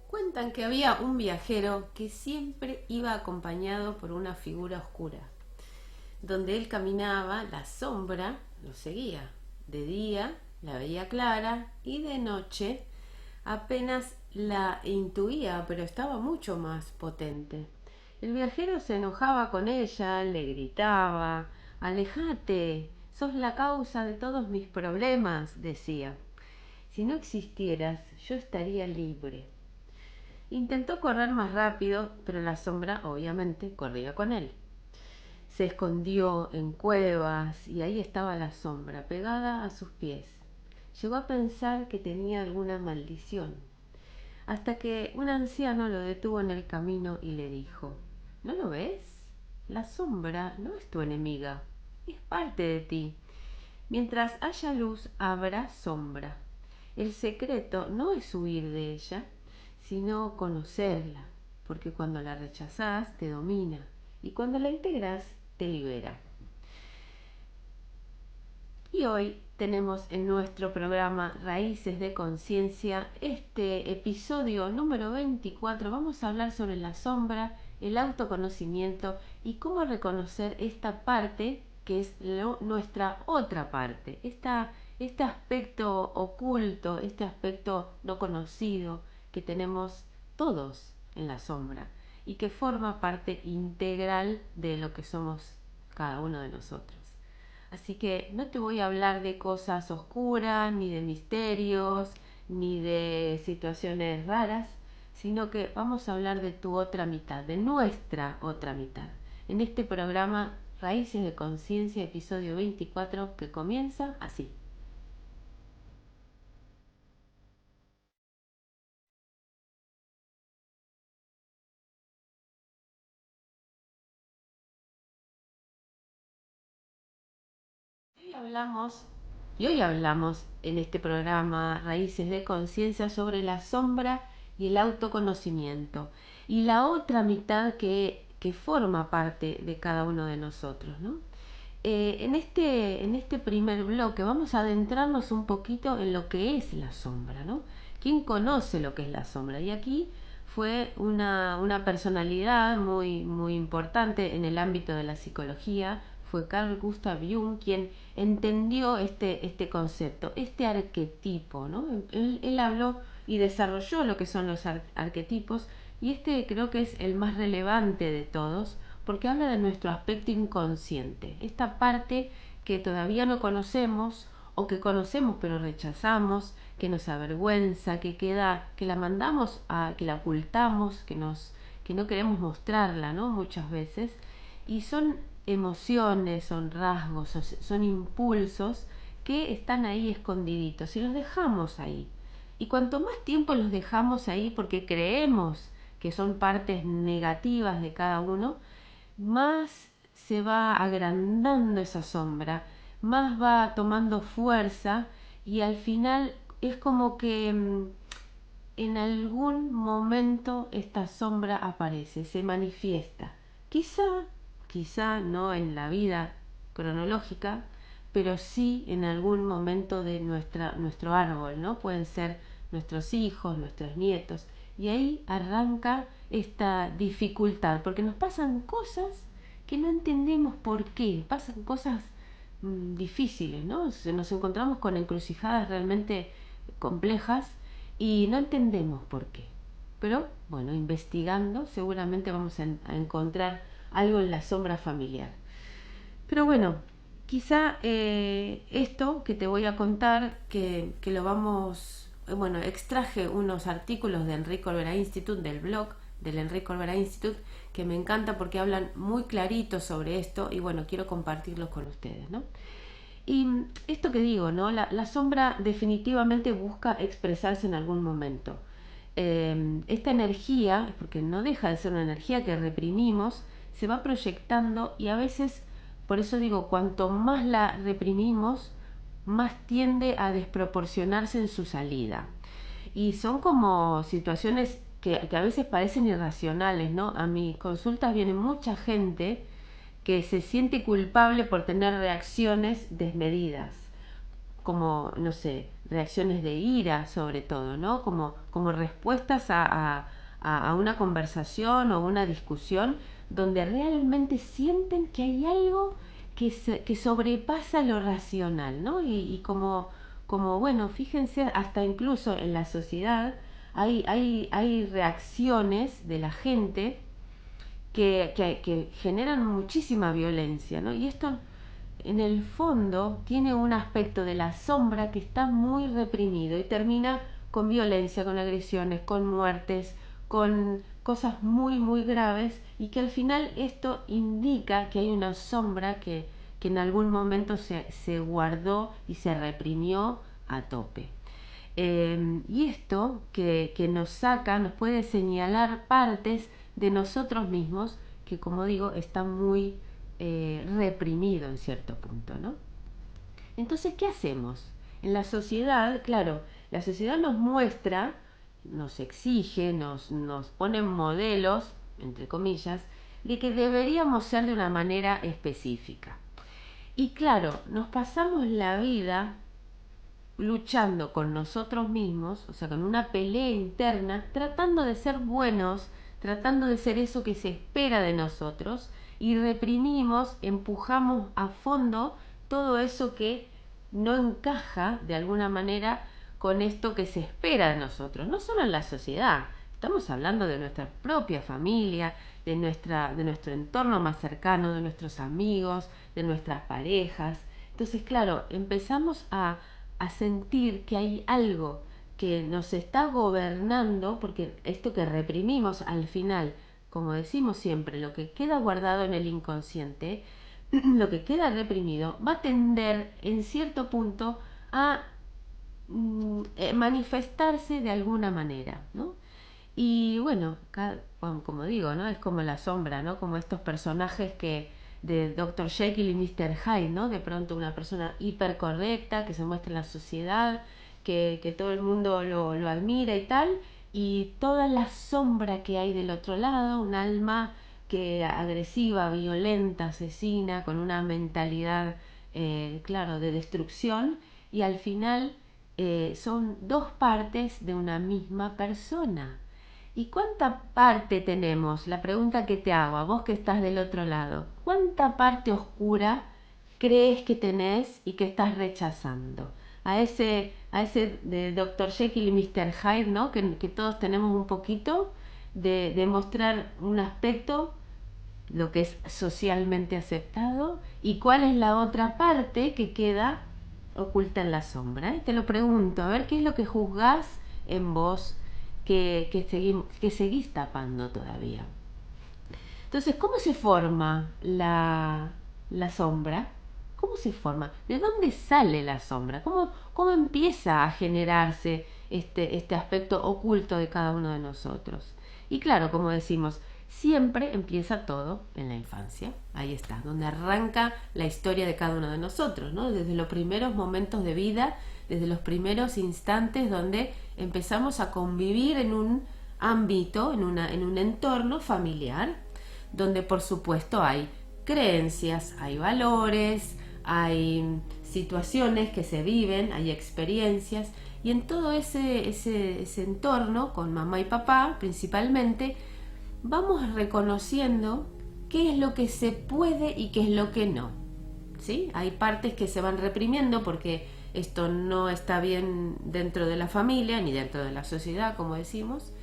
Cuentan que había un viajero que siempre iba acompañado por una figura oscura. Donde él caminaba, la sombra lo seguía. De día la veía clara y de noche apenas la intuía, pero estaba mucho más potente. El viajero se enojaba con ella, le gritaba: «Alejate, sos la causa de todos mis problemas», decía. «Si no existieras, yo estaría libre». Intentó correr más rápido, pero la sombra obviamente corría con él. Se escondió en cuevas y ahí estaba la sombra, pegada a sus pies. Llegó a pensar que tenía alguna maldición, hasta que un anciano lo detuvo en el camino y le dijo: «¿No lo ves? La sombra no es tu enemiga, es parte de ti. Mientras haya luz, habrá sombra. El secreto no es huir de ella, sino conocerla, porque cuando la rechazás te domina y cuando la integras te libera». Y hoy tenemos en nuestro programa Raíces de Conciencia este episodio número 24. Vamos a hablar sobre la sombra, el autoconocimiento y cómo reconocer esta parte que es nuestra otra parte, este aspecto oculto, este aspecto no conocido que tenemos todos en la sombra y que forma parte integral de lo que somos cada uno de nosotros. Así que no te voy a hablar de cosas oscuras, ni de misterios, ni de situaciones raras, sino que vamos a hablar de tu otra mitad, de nuestra otra mitad. En este programa Raíces de Conciencia, episodio 24, que comienza así. Y hoy hablamos en este programa Raíces de Conciencia sobre la sombra y el autoconocimiento y la otra mitad que forma parte de cada uno de nosotros, ¿no? En este primer bloque vamos a adentrarnos un poquito en lo que es la sombra, ¿no? ¿Quién conoce lo que es la sombra? Y aquí fue una personalidad muy, muy importante en el ámbito de la psicología. Fue Carl Gustav Jung quien entendió este concepto, este arquetipo, ¿no? Él habló y desarrolló lo que son los arquetipos, y este creo que es el más relevante de todos, porque habla de nuestro aspecto inconsciente, esta parte que todavía no conocemos o que conocemos pero rechazamos, que nos avergüenza, que queda, que la mandamos a, que la ocultamos, que no queremos mostrarla, ¿no? Muchas veces. Y son emociones, son rasgos, son impulsos que están ahí escondiditos y los dejamos ahí. Y cuanto más tiempo los dejamos ahí porque creemos que son partes negativas de cada uno, más se va agrandando esa sombra, más va tomando fuerza, y al final es como que en algún momento esta sombra aparece, se manifiesta. Quizá, quizá no en la vida cronológica, pero sí en algún momento de nuestro árbol, ¿no? Pueden ser nuestros hijos, nuestros nietos, y ahí arranca esta dificultad, porque nos pasan cosas que no entendemos por qué, pasan cosas difíciles, ¿no? Nos encontramos con encrucijadas realmente complejas y no entendemos por qué. Pero bueno, investigando seguramente vamos a encontrar algo en la sombra familiar. Pero bueno, quizá esto que te voy a contar, que lo vamos, bueno, extraje unos artículos de Enrique Olvera Institute, del blog del Enrique Olvera Institute, que me encanta porque hablan muy clarito sobre esto y bueno, quiero compartirlos con ustedes, ¿no? Y esto que digo, ¿no? La sombra definitivamente busca expresarse en algún momento. Esta energía, porque no deja de ser una energía que reprimimos, se va proyectando y a veces, por eso digo, cuanto más la reprimimos, más tiende a desproporcionarse en su salida. Y son como situaciones que a veces parecen irracionales, ¿no? A mis consultas viene mucha gente que se siente culpable por tener reacciones desmedidas, como, no sé, reacciones de ira sobre todo, ¿no? Como respuestas a una conversación o una discusión donde realmente sienten que hay algo que sobrepasa lo racional, ¿no? Y como, bueno, fíjense, hasta incluso en la sociedad hay reacciones de la gente que generan muchísima violencia, ¿no? Y esto en el fondo tiene un aspecto de la sombra que está muy reprimido y termina con violencia, con agresiones, con muertes, con cosas muy muy graves, y que al final esto indica que hay una sombra que en algún momento se guardó y se reprimió a tope. Y esto que nos saca, nos puede señalar partes de nosotros mismos que, como digo, está muy reprimido en cierto punto, ¿no? Entonces, ¿qué hacemos? En la sociedad, claro, la sociedad nos muestra, nos exige, nos pone modelos, entre comillas, de que deberíamos ser de una manera específica. Y claro, nos pasamos la vida luchando con nosotros mismos, o sea, con una pelea interna, tratando de ser buenos, tratando de ser eso que se espera de nosotros, y reprimimos, empujamos a fondo todo eso que no encaja de alguna manera con esto que se espera de nosotros, no solo en la sociedad, estamos hablando de nuestra propia familia, de nuestro entorno más cercano, de nuestros amigos, de nuestras parejas. Entonces, claro, empezamos a sentir que hay algo que nos está gobernando, porque esto que reprimimos al final, como decimos siempre, lo que queda guardado en el inconsciente, lo que queda reprimido, va a tender en cierto punto a manifestarse de alguna manera, ¿no? Y bueno, como digo, ¿no? Es como la sombra, ¿no? Como estos personajes que de Dr. Jekyll y Mr. Hyde, ¿no? De pronto una persona hipercorrecta que se muestra en la sociedad, que todo el mundo lo admira y tal, y toda la sombra que hay del otro lado, un alma que agresiva, violenta, asesina, con una mentalidad, claro, de destrucción, y al final son dos partes de una misma persona. ¿Y cuánta parte tenemos? La pregunta que te hago, a vos que estás del otro lado, ¿cuánta parte oscura crees que tenés y que estás rechazando? A ese de Dr. Jekyll y Mr. Hyde, ¿no? Que todos tenemos un poquito de mostrar un aspecto, lo que es socialmente aceptado, y cuál es la otra parte que queda oculta en la sombra. Te lo pregunto, a ver qué es lo que juzgás en vos que seguís tapando todavía. Entonces, ¿cómo se forma la sombra? ¿Cómo se forma? ¿De dónde sale la sombra? ¿Cómo empieza a generarse este aspecto oculto de cada uno de nosotros? Y claro, como decimos, siempre empieza todo en la infancia. Ahí está, donde arranca la historia de cada uno de nosotros, ¿no? Desde los primeros momentos de vida, desde los primeros instantes donde empezamos a convivir en un ámbito, en un entorno familiar, donde por supuesto hay creencias, hay valores, hay situaciones que se viven, hay experiencias, y en todo ese entorno, con mamá y papá principalmente, vamos reconociendo qué es lo que se puede y qué es lo que no. ¿Sí? Hay partes que se van reprimiendo porque esto no está bien dentro de la familia ni dentro de la sociedad, como decimos,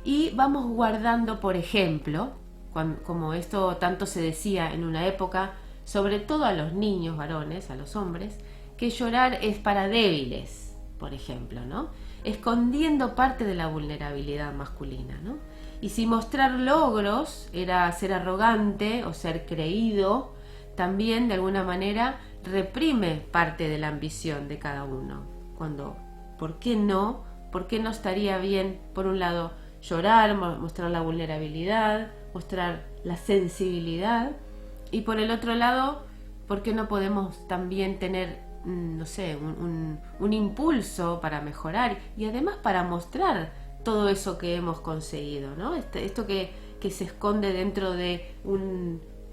y vamos guardando, por ejemplo, como esto tanto se decía en una época, sobre todo a los niños varones, a los hombres, que llorar es para débiles, por ejemplo, ¿no? Escondiendo parte de la vulnerabilidad masculina, ¿no? Y si mostrar logros era ser arrogante o ser creído, también de alguna manera reprime parte de la ambición de cada uno. Cuando, ¿por qué no? ¿Por qué no estaría bien, por un lado, llorar, mostrar la vulnerabilidad, mostrar la sensibilidad. Y por el otro lado, ¿por qué no podemos también tener, no sé, un impulso para mejorar y además para mostrar todo eso que hemos conseguido, ¿no? Esto que se esconde dentro de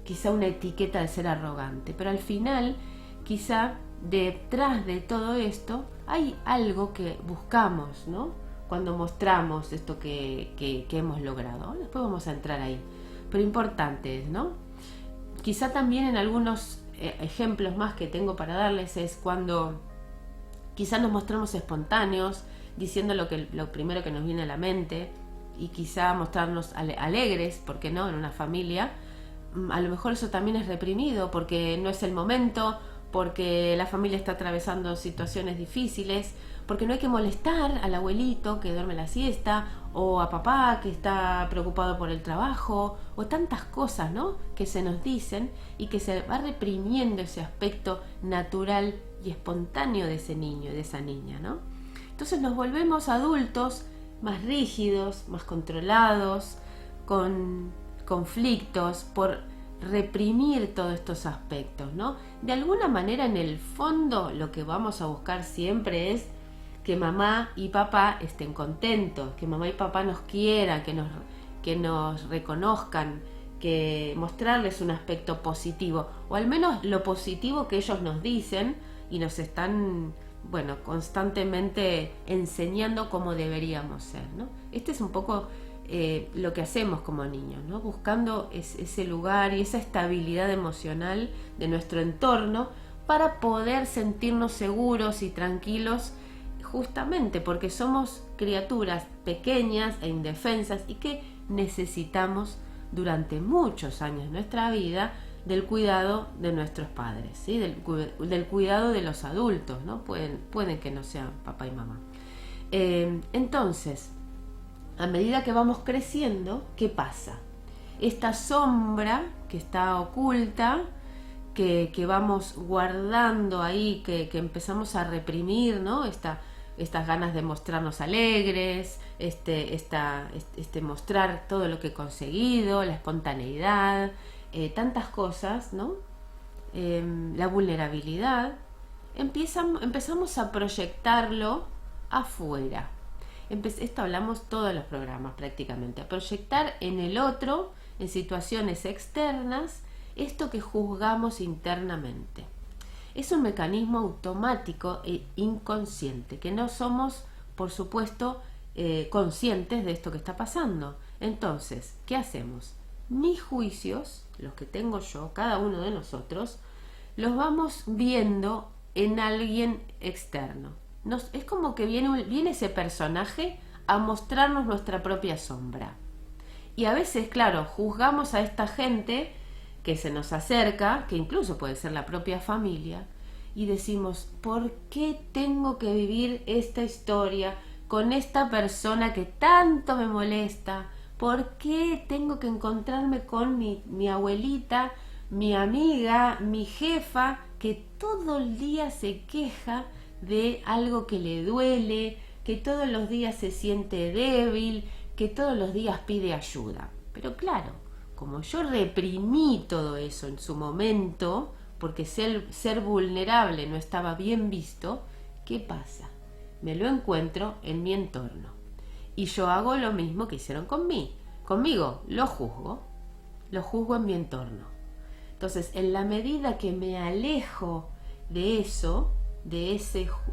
quizá una etiqueta de ser arrogante, pero al final quizá detrás de todo esto hay algo que buscamos, ¿no? Cuando mostramos esto que hemos logrado. Después vamos a entrar ahí, pero importante, ¿no? Quizá también en algunos ejemplos más que tengo para darles es cuando quizá nos mostramos espontáneos, diciendo lo primero que nos viene a la mente, y quizá mostrarnos alegres, ¿por qué no? En una familia, a lo mejor eso también es reprimido porque no es el momento, porque la familia está atravesando situaciones difíciles, porque no hay que molestar al abuelito que duerme la siesta, o a papá que está preocupado por el trabajo, o tantas cosas, ¿no?, que se nos dicen y que se va reprimiendo ese aspecto natural y espontáneo de ese niño y de esa niña, ¿no? Entonces nos volvemos adultos más rígidos, más controlados, con conflictos por reprimir todos estos aspectos, ¿no? De alguna manera, en el fondo, lo que vamos a buscar siempre es que mamá y papá estén contentos, que mamá y papá nos quieran, que nos reconozcan, que mostrarles un aspecto positivo, o al menos lo positivo que ellos nos dicen y nos están, bueno, constantemente enseñando cómo deberíamos ser, ¿no? Este es un poco lo que hacemos como niños, ¿no? Buscando ese lugar y esa estabilidad emocional de nuestro entorno para poder sentirnos seguros y tranquilos, justamente porque somos criaturas pequeñas e indefensas y que necesitamos durante muchos años de nuestra vida del cuidado de nuestros padres, ¿sí? Del cuidado de los adultos, ¿no? Pueden que no sean papá y mamá. Entonces, a medida que vamos creciendo, ¿qué pasa? Esta sombra que está oculta, que vamos guardando ahí, que empezamos a reprimir, ¿no? Estas ganas de mostrarnos alegres, mostrar todo lo que he conseguido, la espontaneidad, tantas cosas, ¿no? La vulnerabilidad, empezamos a proyectarlo afuera. Esto hablamos todos los programas prácticamente, a proyectar en el otro, en situaciones externas, esto que juzgamos internamente. Es un mecanismo automático e inconsciente, que no somos, por supuesto, conscientes de esto que está pasando. Entonces, ¿qué hacemos? Mis juicios, los que tengo yo, cada uno de nosotros, los vamos viendo en alguien externo. Es como que viene ese personaje a mostrarnos nuestra propia sombra. Y a veces, claro, juzgamos a esta gente que se nos acerca, que incluso puede ser la propia familia, y decimos, ¿por qué tengo que vivir esta historia con esta persona que tanto me molesta? ¿Por qué tengo que encontrarme con mi abuelita, mi amiga, mi jefa, que todo el día se queja de algo que le duele, que todos los días se siente débil, que todos los días pide ayuda? Pero claro, como yo reprimí todo eso en su momento, porque ser vulnerable no estaba bien visto, ¿qué pasa? Me lo encuentro en mi entorno. Y yo hago lo mismo que hicieron conmigo. Lo juzgo en mi entorno. Entonces, en la medida que me alejo de eso, de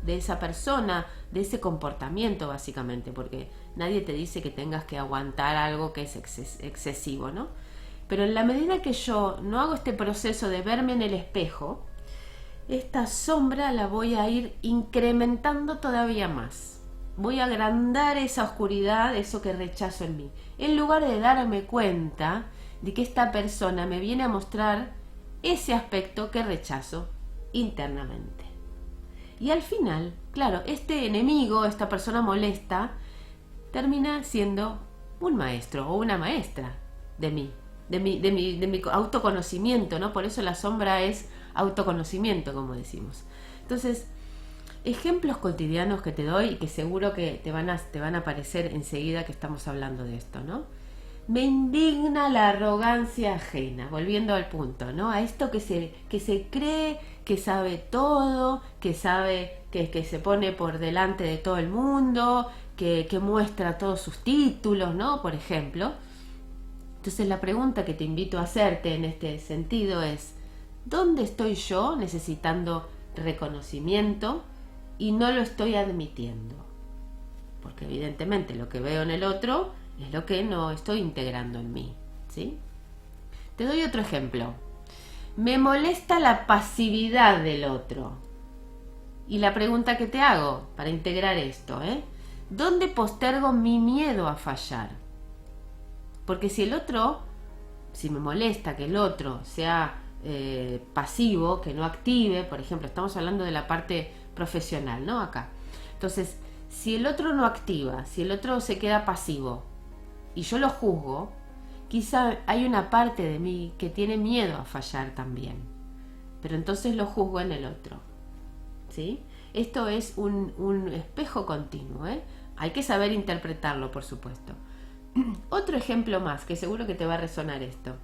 esa persona, de ese comportamiento básicamente, porque nadie te dice que tengas que aguantar algo que es excesivo, ¿no? Pero en la medida que yo no hago este proceso de verme en el espejo, esta sombra la voy a ir incrementando todavía más. Voy a agrandar esa oscuridad, eso que rechazo en mí, en lugar de darme cuenta de que esta persona me viene a mostrar ese aspecto que rechazo internamente. Y al final, claro, este enemigo, esta persona molesta, termina siendo un maestro o una maestra de mí. De mi autoconocimiento, ¿no? Por eso la sombra es autoconocimiento, como decimos. Entonces, ejemplos cotidianos que te doy y que seguro que te van a aparecer enseguida que estamos hablando de esto, ¿no? Me indigna la arrogancia ajena, volviendo al punto, ¿no? A esto que se cree que sabe todo, que sabe que se pone por delante de todo el mundo, que muestra todos sus títulos, ¿no? Por ejemplo. Entonces la pregunta que te invito a hacerte en este sentido es, ¿dónde estoy yo necesitando reconocimiento y no lo estoy admitiendo? Porque evidentemente lo que veo en el otro es lo que no estoy integrando en mí, ¿sí? Te doy otro ejemplo. Me molesta la pasividad del otro. Y la pregunta que te hago para integrar esto, ¿dónde postergo mi miedo a fallar? Porque si me molesta que el otro sea pasivo, que no active, por ejemplo, estamos hablando de la parte profesional, ¿no? Acá. Entonces, si el otro no activa, si el otro se queda pasivo y yo lo juzgo, quizá hay una parte de mí que tiene miedo a fallar también. Pero entonces lo juzgo en el otro, ¿sí? Esto es un espejo continuo, Hay que saber interpretarlo, por supuesto. Otro ejemplo más, que seguro que te va a resonar esto.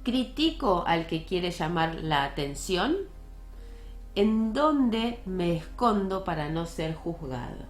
Critico al que quiere llamar la atención, ¿en dónde me escondo para no ser juzgado?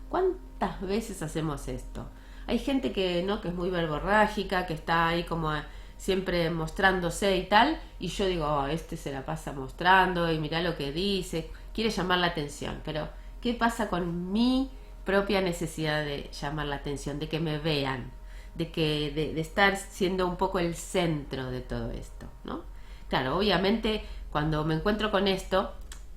¿Cuántas veces hacemos esto? Hay gente que es muy verborrágica, que está ahí como siempre mostrándose y tal, y yo digo, este se la pasa mostrando y mirá lo que dice, quiere llamar la atención, pero ¿qué pasa con mi propia necesidad de llamar la atención, de que me vean, de estar siendo un poco el centro de todo esto, ¿no? Claro, obviamente cuando me encuentro con esto,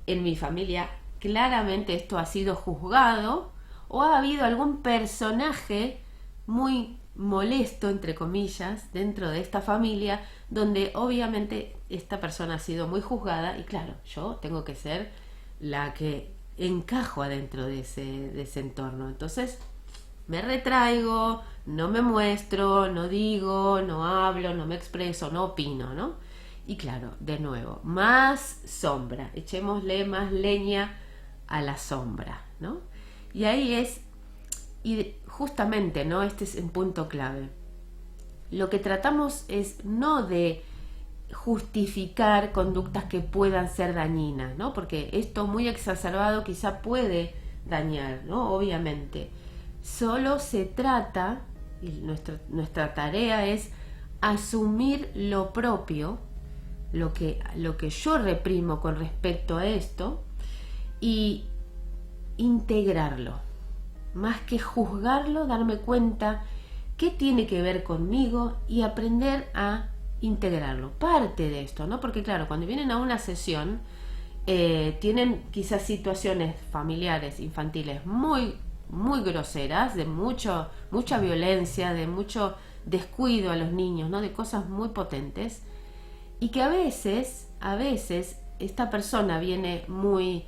en mi familia claramente esto ha sido juzgado o ha habido algún personaje muy molesto, entre comillas, dentro de esta familia, donde obviamente esta persona ha sido muy juzgada y claro, yo tengo que ser la que encajo adentro de ese entorno. Entonces me retraigo, no me muestro, no digo, no hablo, no me expreso, no opino, ¿no? Y claro, de nuevo, más sombra, echémosle más leña a la sombra, ¿no? Y ahí y justamente, ¿no? Este es un punto clave. Lo que tratamos es no de justificar conductas que puedan ser dañinas, ¿no? Porque esto muy exacerbado quizá puede dañar, ¿no? Obviamente. Solo se trata, y nuestra tarea es asumir lo propio, lo que yo reprimo con respecto a esto, y integrarlo. Más que juzgarlo, darme cuenta qué tiene que ver conmigo y aprender a integrarlo. Parte de esto, ¿no? Porque claro, cuando vienen a una sesión, tienen quizás situaciones familiares, infantiles muy, muy groseras, de mucha violencia, de mucho descuido a los niños, ¿no? De cosas muy potentes. Y que a veces esta persona viene muy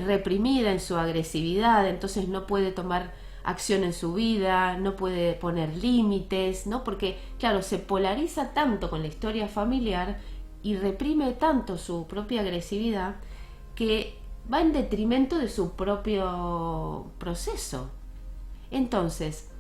reprimida en su agresividad, entonces no puede tomar acción en su vida, no puede poner límites, ¿no? Porque, claro, se polariza tanto con la historia familiar y reprime tanto su propia agresividad que va en detrimento de su propio proceso. Entonces,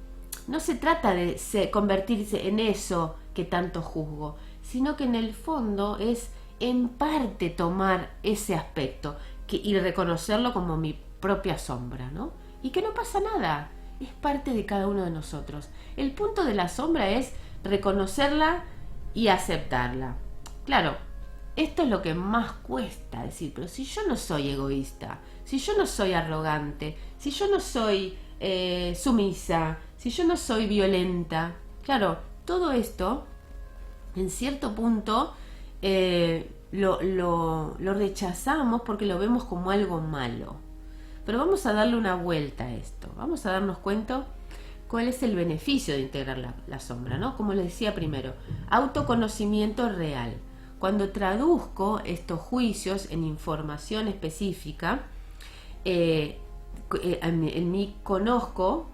no se trata de convertirse en eso que tanto juzgo, sino que en el fondo es en parte tomar ese aspecto y reconocerlo como mi propia sombra, ¿no? Y que no pasa nada, es parte de cada uno de nosotros. El punto de la sombra es reconocerla y aceptarla. Claro, esto es lo que más cuesta decir, pero si yo no soy egoísta, si yo no soy arrogante, si yo no soy sumisa, si yo no soy violenta, claro, todo esto en cierto punto lo rechazamos porque lo vemos como algo malo. Pero vamos a darle una vuelta a esto, vamos a darnos cuenta cuál es el beneficio de integrar la sombra, ¿no? Como les decía primero, autoconocimiento real. Cuando traduzco estos juicios en información específica, en mí conozco,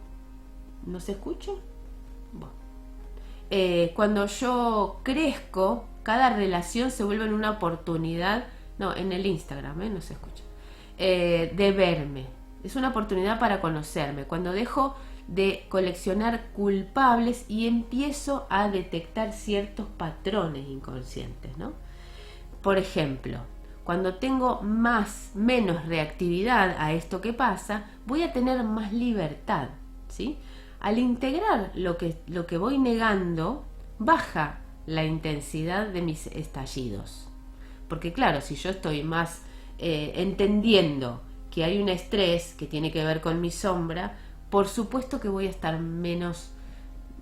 ¿no se escucha? Bueno. Cuando yo crezco, cada relación se vuelve en una oportunidad, no, en el Instagram, no se escucha, de verme. Es una oportunidad para conocerme. Cuando dejo de coleccionar culpables y empiezo a detectar ciertos patrones inconscientes, ¿no? Por ejemplo, cuando tengo menos reactividad a esto que pasa, voy a tener más libertad, ¿sí? Al integrar lo que voy negando, baja la intensidad de mis estallidos. Porque claro, si yo estoy más entendiendo que hay un estrés que tiene que ver con mi sombra, por supuesto que voy a estar menos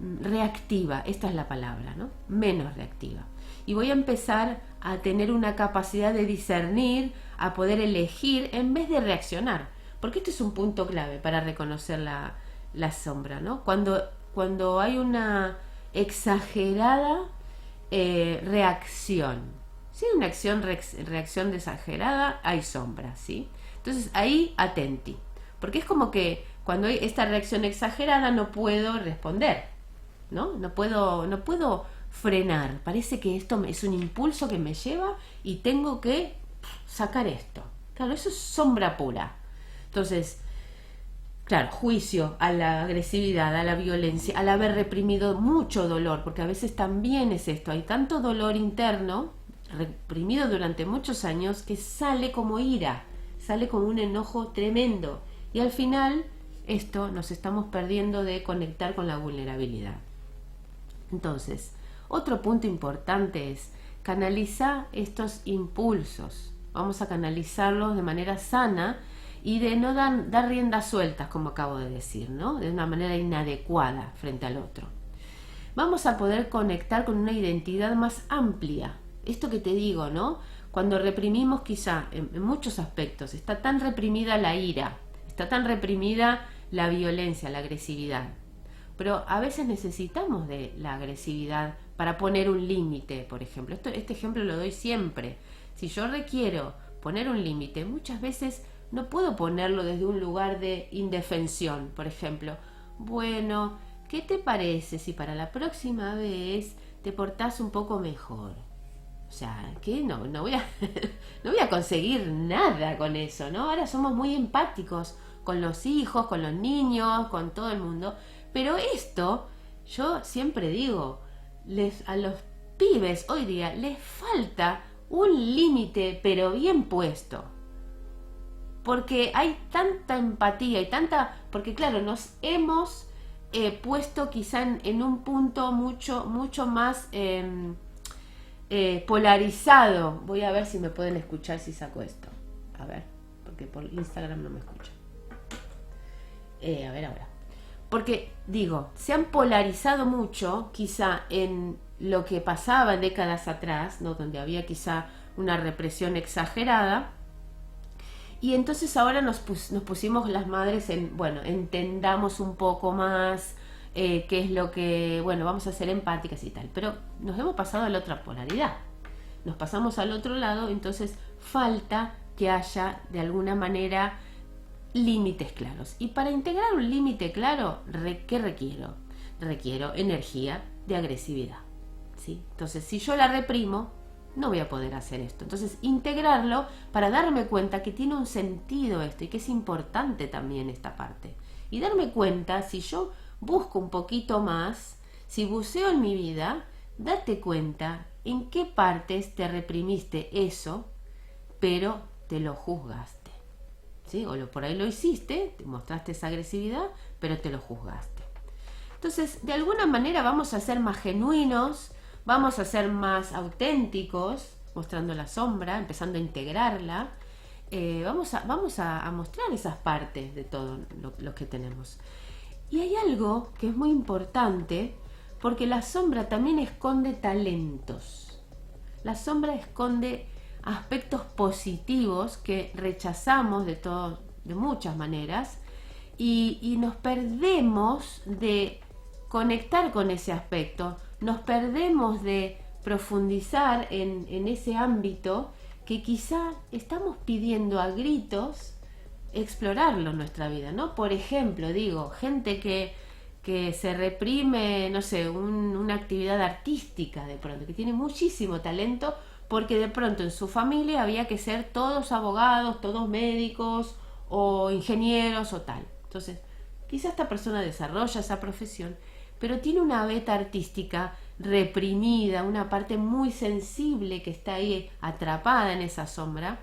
reactiva, esta es la palabra, ¿no? Menos reactiva. Y voy a empezar a tener una capacidad de discernir, a poder elegir en vez de reaccionar. Porque este es un punto clave para reconocer la sombra, ¿no? Cuando hay una exagerada reacción, ¿sí? Una reacción exagerada, hay sombra, ¿sí? Entonces ahí atenti, porque es como que cuando hay esta reacción exagerada no puedo responder, no puedo frenar, parece que esto es un impulso que me lleva y tengo que sacar esto. Claro, eso es sombra pura. Entonces, claro, juicio a la agresividad, a la violencia, al haber reprimido mucho dolor, porque a veces también es esto, hay tanto dolor interno reprimido durante muchos años que sale como ira, sale como un enojo tremendo y al final esto nos estamos perdiendo de conectar con la vulnerabilidad. Entonces, otro punto importante es canalizar estos impulsos. Vamos a canalizarlos de manera sana y de no dar riendas sueltas, como acabo de decir, ¿no? De una manera inadecuada frente al otro. Vamos a poder conectar con una identidad más amplia. Esto que te digo, ¿no? Cuando reprimimos quizá en muchos aspectos, está tan reprimida la ira, está tan reprimida la violencia, la agresividad. Pero a veces necesitamos de la agresividad para poner un límite, por ejemplo. Este ejemplo lo doy siempre. Si yo requiero poner un límite, muchas veces no puedo ponerlo desde un lugar de indefensión. Por ejemplo, bueno, ¿qué te parece si para la próxima vez te portás un poco mejor? O sea, que no voy a no voy a conseguir nada con eso, ¿no? Ahora somos muy empáticos con los hijos, con los niños, con todo el mundo. Pero esto, yo siempre digo, a los pibes hoy día les falta un límite, pero bien puesto. Porque hay tanta empatía y porque claro, nos hemos puesto quizá en un punto mucho más polarizado. Voy a ver si me pueden escuchar si saco esto. A ver, porque por Instagram no me escuchan. A ver ahora. Porque, digo, se han polarizado mucho, quizá en lo que pasaba en décadas atrás, ¿no? Donde había quizá una represión exagerada. Y entonces ahora nos pusimos las madres en, bueno, entendamos un poco más qué es lo que, bueno, vamos a ser empáticas y tal. Pero nos hemos pasado a la otra polaridad. Nos pasamos al otro lado, entonces falta que haya de alguna manera límites claros. Y para integrar un límite claro, ¿qué requiero? Requiero energía de agresividad, ¿sí? Entonces, si yo la reprimo, no voy a poder hacer esto. Entonces, integrarlo para darme cuenta que tiene un sentido esto y que es importante también esta parte. Y darme cuenta, si yo busco un poquito más, si buceo en mi vida, date cuenta en qué partes te reprimiste eso, pero te lo juzgaste. ¿Sí? O por ahí lo hiciste, te mostraste esa agresividad, pero te lo juzgaste. Entonces, de alguna manera vamos a ser más genuinos, vamos a ser más auténticos, mostrando la sombra, empezando a integrarla. Vamos a mostrar esas partes de todo lo que tenemos. Y hay algo que es muy importante, porque la sombra también esconde talentos. La sombra esconde aspectos positivos que rechazamos de muchas maneras y nos perdemos de conectar con ese aspecto, nos perdemos de profundizar en ese ámbito que quizá estamos pidiendo a gritos explorarlo en nuestra vida, ¿no? Por ejemplo, digo, gente que se reprime, no sé, una actividad artística de pronto, que tiene muchísimo talento, porque de pronto en su familia había que ser todos abogados, todos médicos o ingenieros o tal. Entonces, Quizá esta persona desarrolla esa profesión, pero tiene una beta artística reprimida, una parte muy sensible que está ahí atrapada en esa sombra,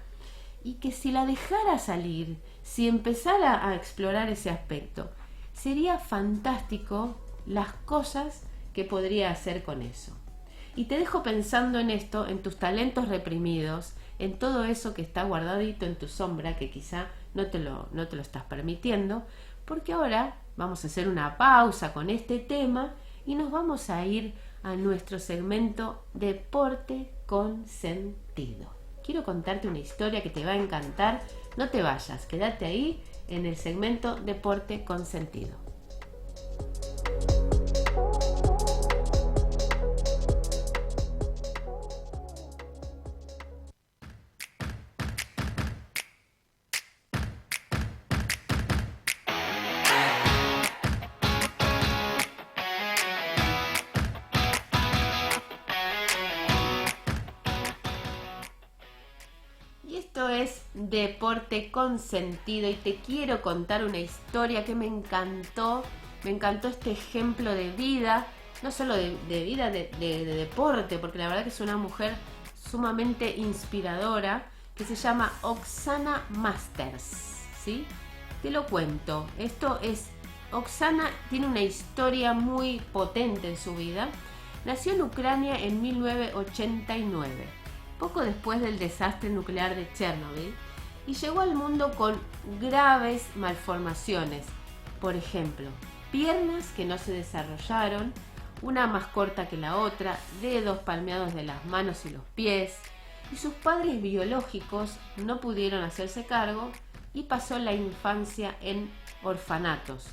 y que si la dejara salir, si empezara a explorar ese aspecto, sería fantástico las cosas que podría hacer con eso. Y te dejo pensando en esto, en tus talentos reprimidos, en todo eso que está guardadito en tu sombra, que quizá no te lo estás permitiendo, porque ahora vamos a hacer una pausa con este tema y nos vamos a ir a nuestro segmento Deporte con Sentido. Quiero contarte una historia que te va a encantar. No te vayas, quédate ahí en el segmento Deporte con Sentido. Y esto es Deporte con Sentido y te quiero contar una historia que me encantó. Me encantó este ejemplo de vida, no solo de vida, de deporte, porque la verdad que es una mujer sumamente inspiradora que se llama Oksana Masters, ¿sí? Te lo cuento. Oksana tiene una historia muy potente en su vida. Nació en Ucrania en 1989, poco después del desastre nuclear de Chernobyl, y llegó al mundo con graves malformaciones. Por ejemplo, piernas que no se desarrollaron, una más corta que la otra, dedos palmeados de las manos y los pies, y sus padres biológicos no pudieron hacerse cargo y pasó la infancia en orfanatos,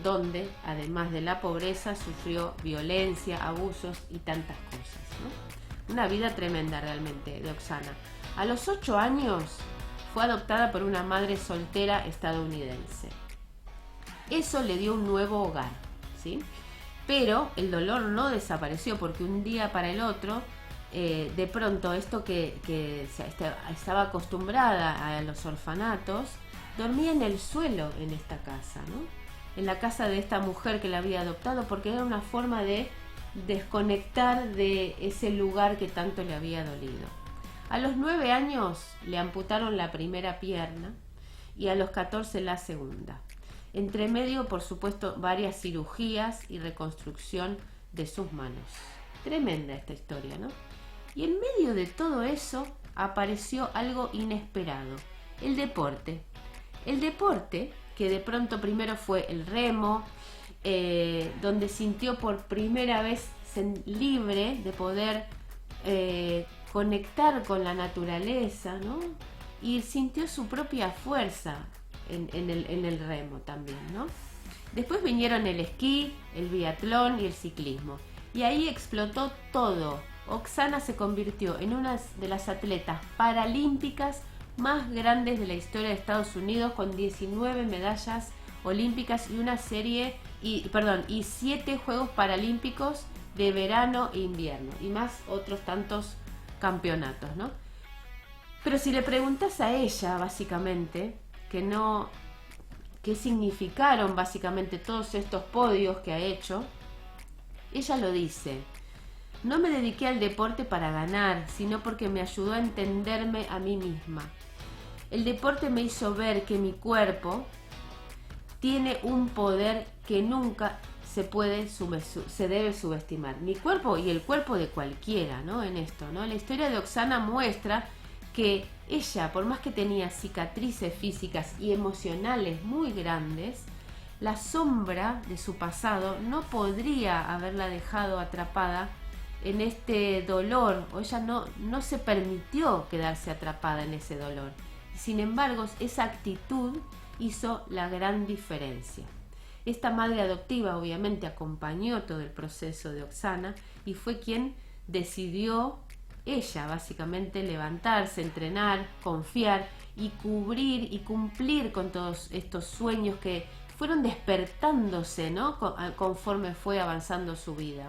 donde, además de la pobreza, sufrió violencia, abusos y tantas cosas, ¿no? Una vida tremenda realmente de Oksana. A los 8 años fue adoptada por una madre soltera estadounidense. Eso le dio un nuevo hogar, ¿sí? Pero el dolor no desapareció porque un día para el otro, de pronto esto que estaba acostumbrada a los orfanatos, dormía en el suelo en esta casa, ¿no? En la casa de esta mujer que la había adoptado, porque era una forma de desconectar de ese lugar que tanto le había dolido. A los 9 años le amputaron la primera pierna y a los 14 la segunda. Entre medio, por supuesto, varias cirugías y reconstrucción de sus manos. Tremenda esta historia, ¿no? Y en medio de todo eso apareció algo inesperado, el deporte. El deporte, que de pronto primero fue el remo, donde sintió por primera vez libre de poder conectar con la naturaleza, ¿no? Y sintió su propia fuerza en el remo también, ¿no? Después vinieron el esquí, el biatlón y el ciclismo. Y ahí explotó todo. Oksana se convirtió en una de las atletas paralímpicas más grandes de la historia de Estados Unidos, con 19 medallas olímpicas y 7 Juegos Paralímpicos de verano e invierno, y más otros tantos campeonatos, ¿no? Pero si le preguntas a ella, básicamente, qué significaron básicamente todos estos podios que ha hecho, ella lo dice: no me dediqué al deporte para ganar, sino porque me ayudó a entenderme a mí misma. El deporte me hizo ver que mi cuerpo tiene un poder que nunca se debe subestimar. Mi cuerpo y el cuerpo de cualquiera, ¿no? En esto, ¿no? La historia de Oksana muestra que ella, por más que tenía cicatrices físicas y emocionales muy grandes, la sombra de su pasado no podría haberla dejado atrapada en este dolor, o ella no se permitió quedarse atrapada en ese dolor. Sin embargo, esa actitud hizo la gran diferencia. Esta madre adoptiva obviamente acompañó todo el proceso de Oksana y fue quien decidió, ella básicamente, levantarse, entrenar, confiar y cubrir y cumplir con todos estos sueños que fueron despertándose, ¿no? Conforme fue avanzando su vida.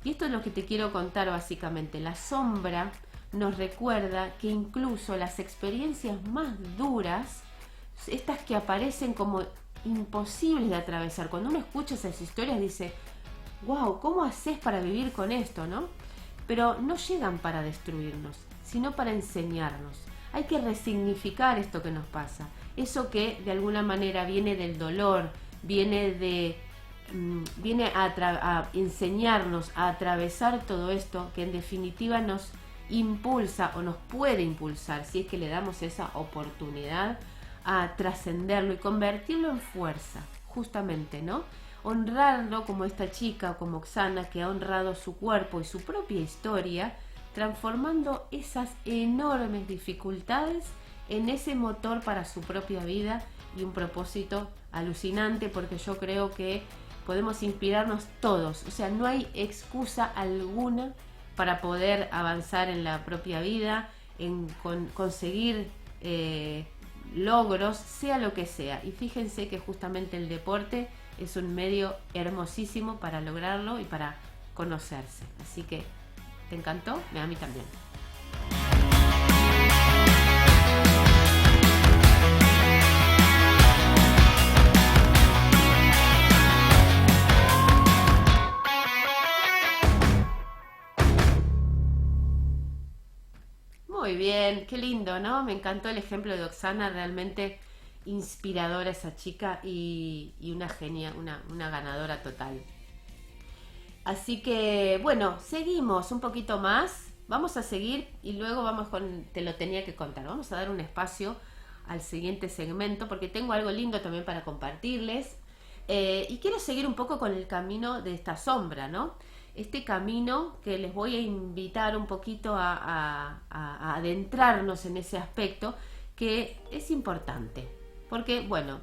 Y esto es lo que te quiero contar básicamente. La sombra nos recuerda que incluso las experiencias más duras, estas que aparecen como imposibles de atravesar. Cuando uno escucha esas historias dice, wow, ¿cómo haces para vivir con esto, no? Pero no llegan para destruirnos, sino para enseñarnos. Hay que resignificar esto que nos pasa. Eso que de alguna manera viene del dolor, viene a enseñarnos a atravesar todo esto que en definitiva nos impulsa o nos puede impulsar, si es que le damos esa oportunidad, a trascenderlo y convertirlo en fuerza, justamente, ¿no? Honrarlo como esta chica, como Oksana, que ha honrado su cuerpo y su propia historia, transformando esas enormes dificultades en ese motor para su propia vida y un propósito alucinante, porque yo creo que podemos inspirarnos todos. O sea, no hay excusa alguna para poder avanzar en la propia vida, en conseguir logros, sea lo que sea. Y fíjense que justamente el deporte es un medio hermosísimo para lograrlo y para conocerse. Así que, ¿te encantó? A mí también. Muy bien, qué lindo, ¿no? Me encantó el ejemplo de Oksana, realmente inspiradora esa chica y una genia, una ganadora total. Así que, bueno, seguimos un poquito más. Vamos a seguir y luego vamos con, te lo tenía que contar. Vamos a dar un espacio al siguiente segmento porque tengo algo lindo también para compartirles. Y quiero seguir un poco con el camino de esta sombra, ¿no? Este camino que les voy a invitar un poquito a adentrarnos en ese aspecto que es importante. Porque, bueno,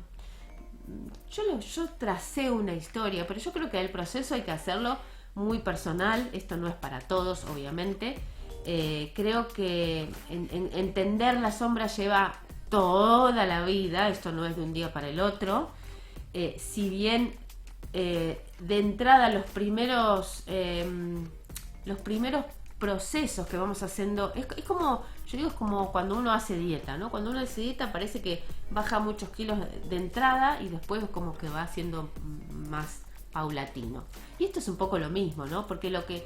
yo tracé una historia, pero yo creo que el proceso hay que hacerlo muy personal. Esto no es para todos, obviamente. Creo que entender la sombra lleva toda la vida, esto no es de un día para el otro. Si bien de entrada los primeros procesos que vamos haciendo, es como, yo digo, es como cuando uno hace dieta, ¿no? Cuando uno hace dieta parece que baja muchos kilos de entrada y después como que va haciendo más paulatino. Y esto es un poco lo mismo, ¿no? Porque lo que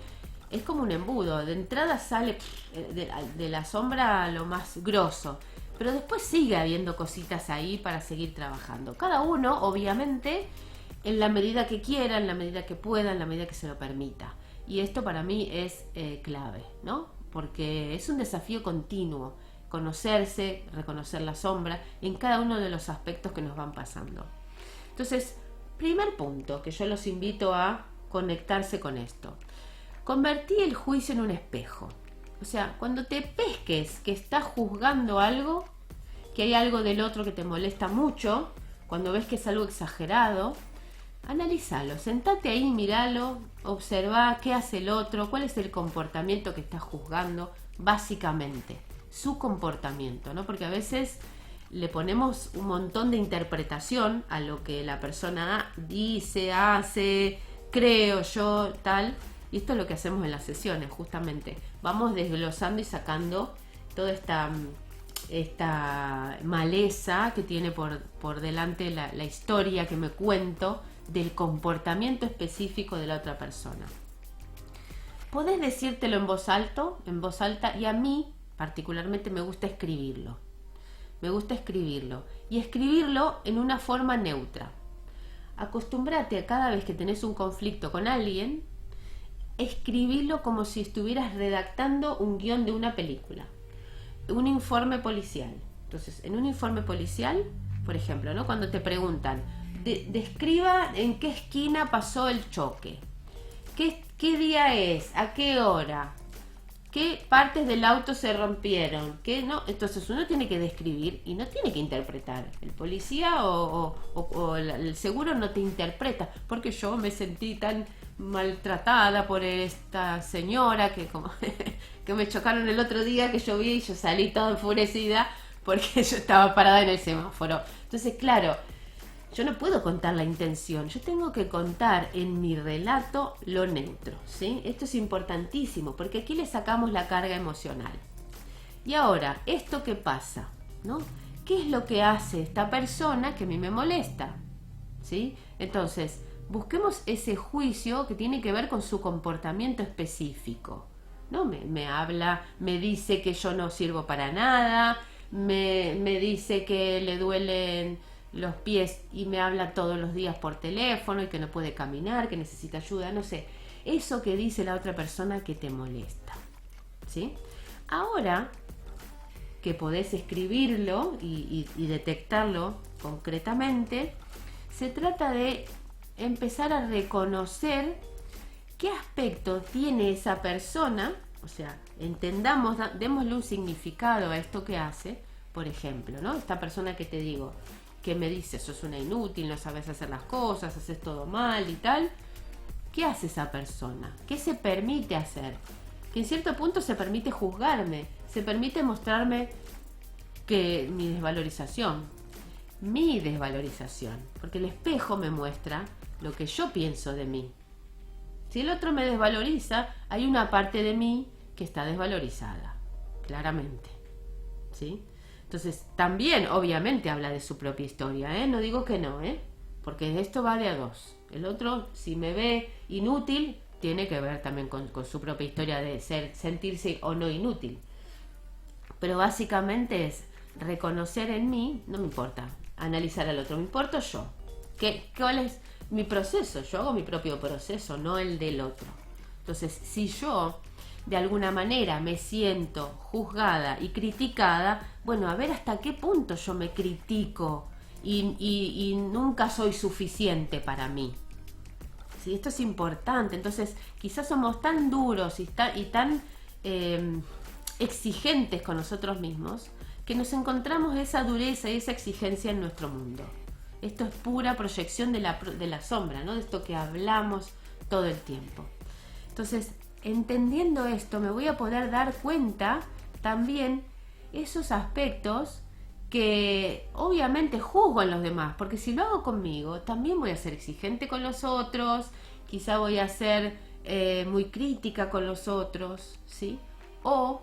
es como un embudo, de entrada sale de la sombra lo más grosso, pero después sigue habiendo cositas ahí para seguir trabajando. Cada uno, obviamente, en la medida que quiera, en la medida que pueda, en la medida que se lo permita. Y esto para mí es clave, ¿no? Porque es un desafío continuo, conocerse, reconocer la sombra en cada uno de los aspectos que nos van pasando. Entonces, primer punto, que yo los invito a conectarse con esto. Convertí el juicio en un espejo. O sea, cuando te pesques que estás juzgando algo, que hay algo del otro que te molesta mucho, cuando ves que es algo exagerado, analízalo, sentate ahí, míralo, observa qué hace el otro, cuál es el comportamiento que estás juzgando, básicamente, su comportamiento, ¿no? Porque a veces le ponemos un montón de interpretación a lo que la persona dice, hace, creo yo, tal, y esto es lo que hacemos en las sesiones, justamente. Vamos desglosando y sacando toda esta maleza que tiene por delante la historia que me cuento del comportamiento específico de la otra persona. Podés decírtelo en voz alta, y a mí particularmente me gusta escribirlo. Y escribirlo en una forma neutra. Acostúmbrate a cada vez que tenés un conflicto con alguien, escribirlo como si estuvieras redactando un guión de una película, un informe policial. Entonces, en un informe policial, por ejemplo, ¿no? Cuando te preguntan, describa en qué esquina pasó el choque, qué día es, a qué hora, qué partes del auto se rompieron, qué no. Entonces uno tiene que describir y no tiene que interpretar. El policía o el seguro no te interpreta, porque yo me sentí tan maltratada por esta señora que como que me chocaron el otro día, que llovía y yo salí toda enfurecida porque yo estaba parada en el semáforo. Entonces, claro, yo no puedo contar la intención, yo tengo que contar en mi relato lo neutro, ¿sí? Esto es importantísimo porque aquí le sacamos la carga emocional. Y ahora, ¿esto qué pasa? ¿No? ¿Qué es lo que hace esta persona que a mí me molesta? ¿sí? Entonces, busquemos ese juicio que tiene que ver con su comportamiento específico, ¿no? Me habla, me dice que yo no sirvo para nada, me dice que le duelen los pies y me habla todos los días por teléfono y que no puede caminar, que necesita ayuda, no sé. Eso que dice la otra persona que te molesta, ¿sí? Ahora que podés escribirlo y detectarlo concretamente, se trata de empezar a reconocer qué aspecto tiene esa persona, o sea, entendamos, démosle un significado a esto que hace, por ejemplo, ¿no? Esta persona que te digo, que me dice, sos una inútil, no sabes hacer las cosas, haces todo mal y tal. ¿Qué hace esa persona? ¿Qué se permite hacer? Que en cierto punto se permite juzgarme, se permite mostrarme que mi desvalorización, porque el espejo me muestra lo que yo pienso de mí. Si el otro me desvaloriza, hay una parte de mí que está desvalorizada, claramente, ¿sí? Entonces, también, obviamente, habla de su propia historia, ¿eh? No digo que no, ¿eh? Porque esto va de a dos. El otro, si me ve inútil, tiene que ver también con su propia historia de sentirse o no inútil. Pero básicamente es reconocer en mí, no me importa analizar al otro, me importo yo. ¿Cuál es mi proceso? Yo hago mi propio proceso, no el del otro. Entonces, si yo de alguna manera me siento juzgada y criticada, bueno, a ver hasta qué punto yo me critico y nunca soy suficiente para mí. ¿Sí? Esto es importante. Entonces, quizás somos tan duros y tan exigentes con nosotros mismos que nos encontramos esa dureza y esa exigencia en nuestro mundo. Esto es pura proyección de la sombra, ¿no? De esto que hablamos todo el tiempo. Entonces, entendiendo esto, me voy a poder dar cuenta también esos aspectos que obviamente juzgo en los demás, porque si lo hago conmigo, también voy a ser exigente con los otros, quizá voy a ser muy crítica con los otros, ¿sí? O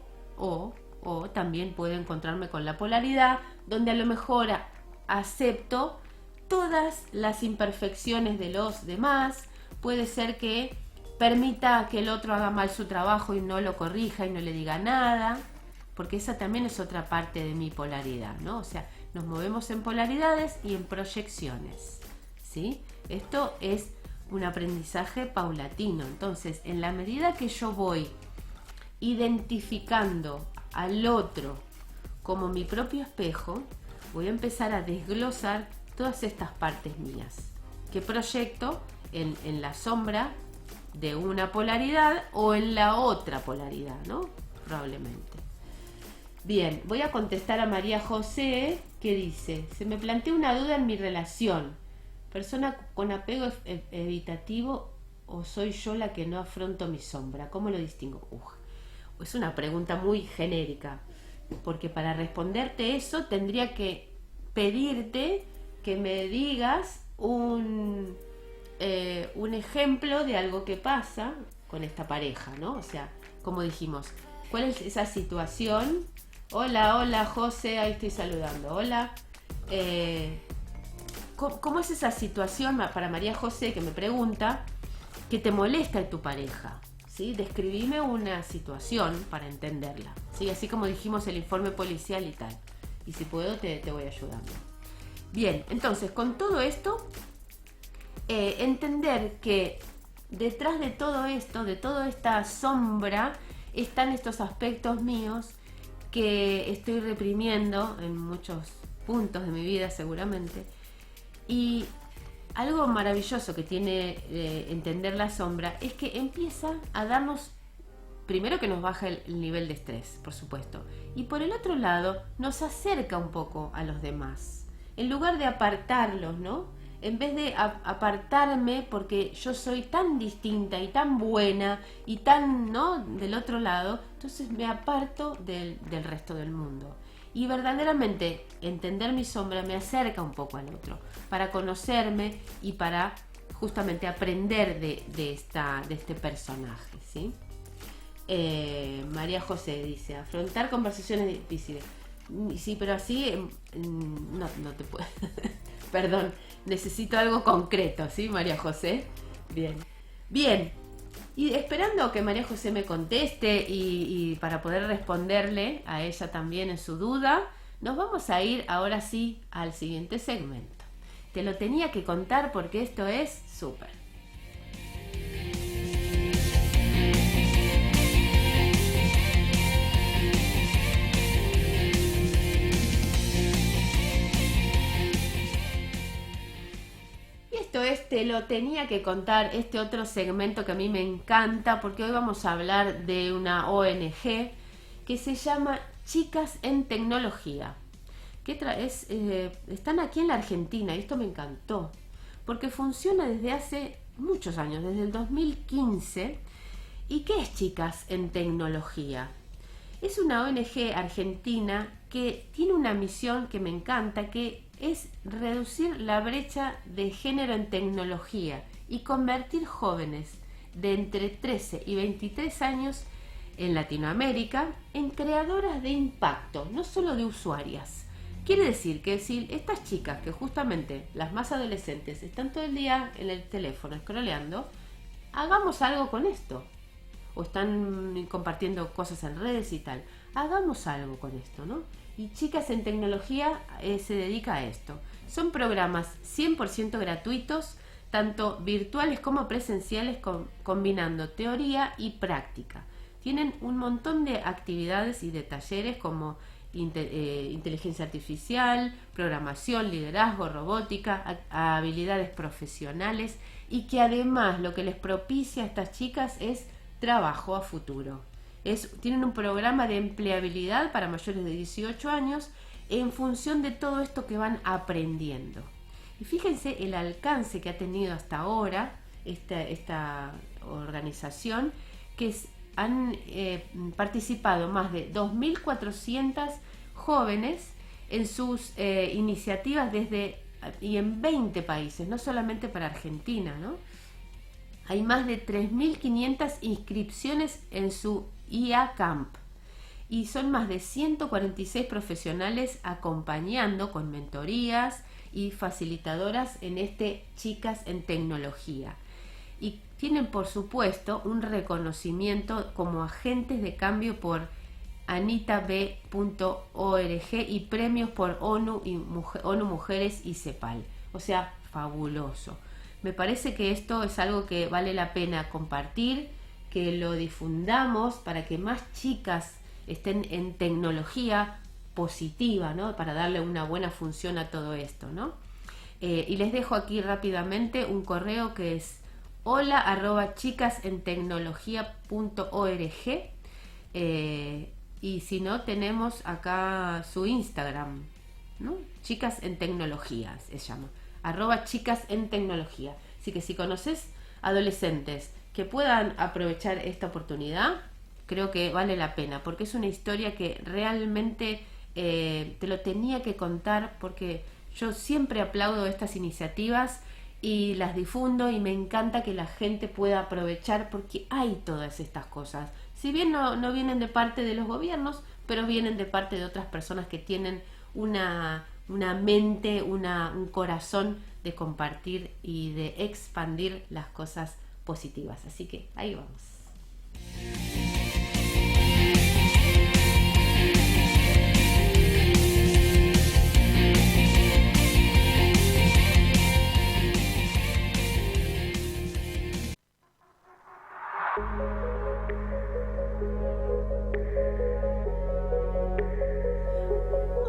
también puedo encontrarme con la polaridad, donde a lo mejor acepto todas las imperfecciones de los demás. Puede ser que permita que el otro haga mal su trabajo y no lo corrija y no le diga nada, porque esa también es otra parte de mi polaridad, ¿no? O sea, nos movemos en polaridades y en proyecciones, ¿sí? Esto es un aprendizaje paulatino. Entonces, en la medida que yo voy identificando al otro como mi propio espejo, voy a empezar a desglosar todas estas partes mías que proyecto en la sombra de una polaridad o en la otra polaridad, ¿no? Probablemente. Bien, voy a contestar a María José, que dice: se me plantea una duda en mi relación. ¿Persona con apego evitativo o soy yo la que no afronto mi sombra? ¿Cómo lo distingo? Es una pregunta muy genérica, porque para responderte eso tendría que pedirte que me digas un ejemplo de algo que pasa con esta pareja, ¿no? O sea, como dijimos, ¿cuál es esa situación? Hola, José, ahí estoy saludando. Hola. ¿Cómo es esa situación para María José, que me pregunta, que te molesta en tu pareja? ¿Sí? Describime una situación para entenderla, ¿sí? Así como dijimos el informe policial y tal. Y si puedo te voy ayudando. Bien, entonces con todo esto, entender que detrás de todo esto, de toda esta sombra, están estos aspectos míos que estoy reprimiendo en muchos puntos de mi vida seguramente. Y algo maravilloso que tiene entender la sombra es que empieza a darnos, primero que nos baja el nivel de estrés, por supuesto, y por el otro lado nos acerca un poco a los demás. En lugar de apartarlos, ¿no? En vez de apartarme porque yo soy tan distinta y tan buena y tan, ¿no?, del otro lado, entonces me aparto del resto del mundo. Y verdaderamente entender mi sombra me acerca un poco al otro, para conocerme y para justamente aprender de este personaje, ¿sí? María José dice: afrontar conversaciones difíciles. Sí, pero así no te puedo. Perdón, necesito algo concreto, ¿sí, María José? Bien. Bien. Y esperando que María José me conteste y para poder responderle a ella también en su duda, nos vamos a ir ahora sí al siguiente segmento. Te lo tenía que contar porque esto es súper. Esto es, te lo tenía que contar, este otro segmento que a mí me encanta, porque hoy vamos a hablar de una ONG que se llama Chicas en Tecnología. Están aquí en la Argentina y esto me encantó, porque funciona desde hace muchos años, desde el 2015. ¿Y qué es Chicas en Tecnología? Es una ONG argentina que tiene una misión que me encanta, que es reducir la brecha de género en tecnología y convertir jóvenes de entre 13 y 23 años en Latinoamérica en creadoras de impacto, no solo de usuarias. Quiere decir que si estas chicas, que justamente las más adolescentes, están todo el día en el teléfono scrolleando, hagamos algo con esto. O están compartiendo cosas en redes y tal. Hagamos algo con esto, ¿no? Y Chicas en Tecnología se dedica a esto. Son programas 100% gratuitos, tanto virtuales como presenciales, combinando teoría y práctica. Tienen un montón de actividades y de talleres como inteligencia artificial, programación, liderazgo, robótica, habilidades profesionales, y que además lo que les propicia a estas chicas es trabajo a futuro. Tienen un programa de empleabilidad para mayores de 18 años en función de todo esto que van aprendiendo. Y fíjense el alcance que ha tenido hasta ahora esta organización, que han participado más de 2.400 jóvenes en sus iniciativas y en 20 países, no solamente para Argentina, ¿no? Hay más de 3.500 inscripciones en su IA Camp y son más de 146 profesionales acompañando con mentorías y facilitadoras en Chicas en Tecnología. Y tienen, por supuesto, un reconocimiento como agentes de cambio por anitab.org y premios por ONU Mujeres y CEPAL. O sea, fabuloso. Me parece que esto es algo que vale la pena compartir, que lo difundamos para que más chicas estén en tecnología positiva, ¿no? Para darle una buena función a todo esto, ¿no? Y les dejo aquí rápidamente un correo que es hola@chicasentecnologia.org, y si no, tenemos acá su Instagram, ¿no? Chicas en Tecnología se llama, @chicas en tecnología. Así que si conoces adolescentes que puedan aprovechar esta oportunidad, creo que vale la pena, porque es una historia que realmente te lo tenía que contar, porque yo siempre aplaudo estas iniciativas y las difundo, y me encanta que la gente pueda aprovechar, porque hay todas estas cosas. Si bien no vienen de parte de los gobiernos, pero vienen de parte de otras personas que tienen una mente, un corazón de compartir y de expandir las cosas positivas. Así que ahí vamos.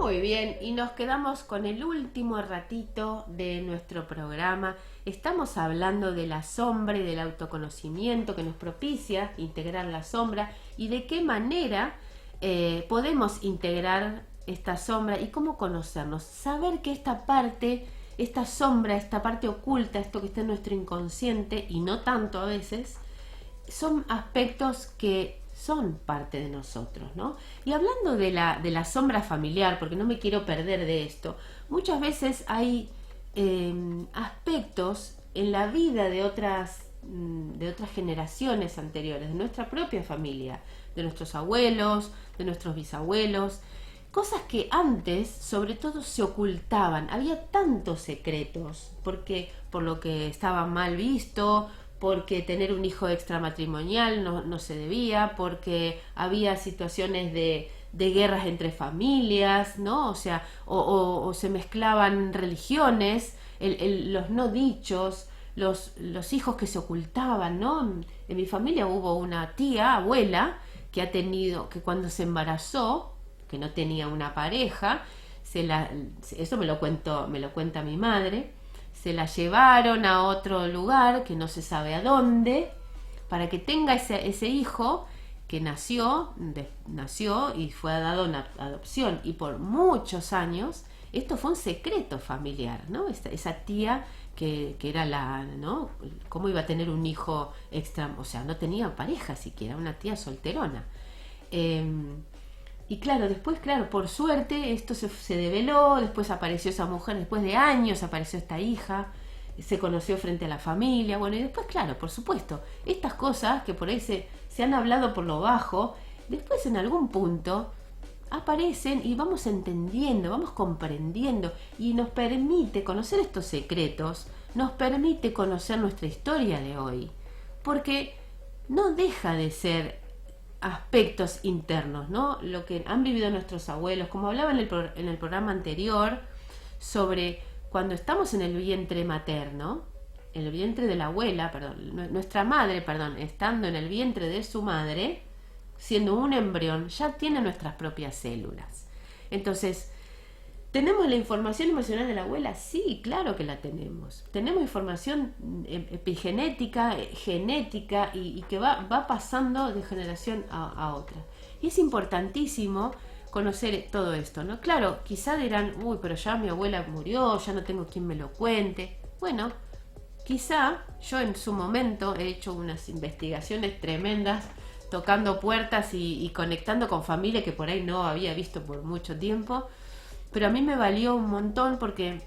Muy bien, y nos quedamos con el último ratito de nuestro programa. Estamos hablando de la sombra y del autoconocimiento que nos propicia integrar la sombra, y de qué manera podemos integrar esta sombra y cómo conocernos. Saber que esta parte, esta sombra, esta parte oculta, esto que está en nuestro inconsciente y no tanto a veces, son aspectos que son parte de nosotros, ¿no? Y hablando de la sombra familiar, porque no me quiero perder de esto, muchas veces hay aspectos en la vida de otras generaciones anteriores, de nuestra propia familia, de nuestros abuelos, de nuestros bisabuelos, cosas que antes, sobre todo, se ocultaban. Había tantos secretos, porque por lo que estaba mal visto, porque tener un hijo extramatrimonial no se debía, porque había situaciones de guerras entre familias, ¿no? O sea, o se mezclaban religiones, los no dichos, los hijos que se ocultaban, ¿no? En mi familia hubo una tía, abuela, que cuando se embarazó, que no tenía una pareja, eso me lo cuenta mi madre, se la llevaron a otro lugar que no se sabe a dónde, para que tenga ese hijo que nació y fue dado en adopción, y por muchos años esto fue un secreto familiar, ¿no? Esa tía que era ¿no? ¿Cómo iba a tener un hijo extra? O sea, no tenía pareja siquiera, una tía solterona. Y claro, después, por suerte, esto se develó, después apareció esa mujer, después de años apareció esta hija, se conoció frente a la familia, bueno, y después, claro, por supuesto, estas cosas que por ahí se han hablado por lo bajo, después en algún punto aparecen y vamos entendiendo, vamos comprendiendo, y nos permite conocer estos secretos, nos permite conocer nuestra historia de hoy, porque no deja de ser aspectos internos, ¿no? Lo que han vivido nuestros abuelos, como hablaba en el programa anterior, sobre cuando estamos en el vientre materno, en el vientre de la abuela, nuestra madre, estando en el vientre de su madre, siendo un embrión, ya tiene nuestras propias células. Entonces, ¿tenemos la información emocional de la abuela? Sí, claro que la tenemos. Tenemos información epigenética, genética, y que va pasando de generación a otra. Y es importantísimo conocer todo esto, ¿no? Claro, quizá dirán, uy, pero ya mi abuela murió, ya no tengo quien me lo cuente. Bueno, quizá yo en su momento he hecho unas investigaciones tremendas, tocando puertas y conectando con familia que por ahí no había visto por mucho tiempo. Pero a mí me valió un montón porque,